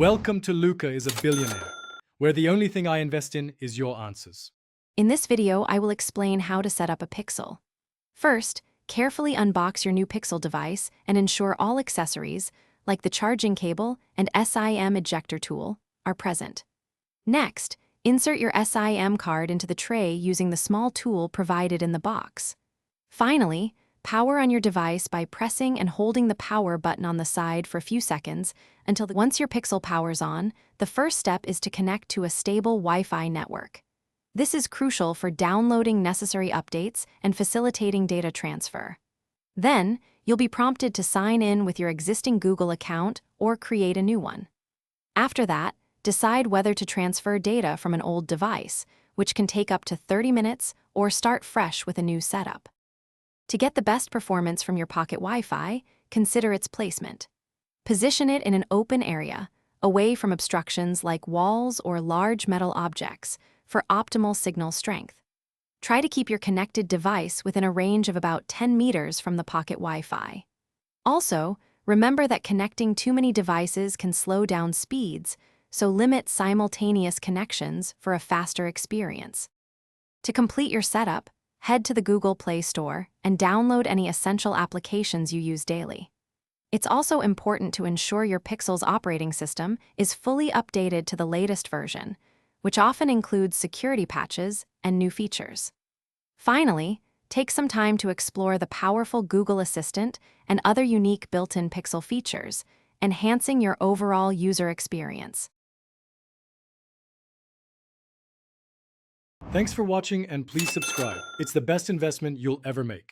Welcome to Luca is a Billionaire, where the only thing I invest in is your answers. In this video, I will explain how to set up a Pixel. First, carefully unbox your new Pixel device and ensure all accessories, like the charging cable and SIM ejector tool, are present. Next, insert your SIM card into the tray using the small tool provided in the box. Finally, power on your device by pressing and holding the power button on the side for a few seconds until once your Pixel powers on, the first step is to connect to a stable Wi-Fi network. This is crucial for downloading necessary updates and facilitating data transfer. Then, you'll be prompted to sign in with your existing Google account or create a new one. After that, decide whether to transfer data from an old device, which can take up to 30 minutes, or start fresh with a new setup. To get the best performance from your pocket Wi-Fi, consider its placement. Position it in an open area, away from obstructions like walls or large metal objects, for optimal signal strength. Try to keep your connected device within a range of about 10 meters from the pocket Wi-Fi. Also, remember that connecting too many devices can slow down speeds, so limit simultaneous connections for a faster experience. To complete your setup, head to the Google Play Store and download any essential applications you use daily. It's also important to ensure your Pixel's operating system is fully updated to the latest version, which often includes security patches and new features. Finally, take some time to explore the powerful Google Assistant and other unique built-in Pixel features, enhancing your overall user experience. Thanks for watching and please subscribe. It's the best investment you'll ever make.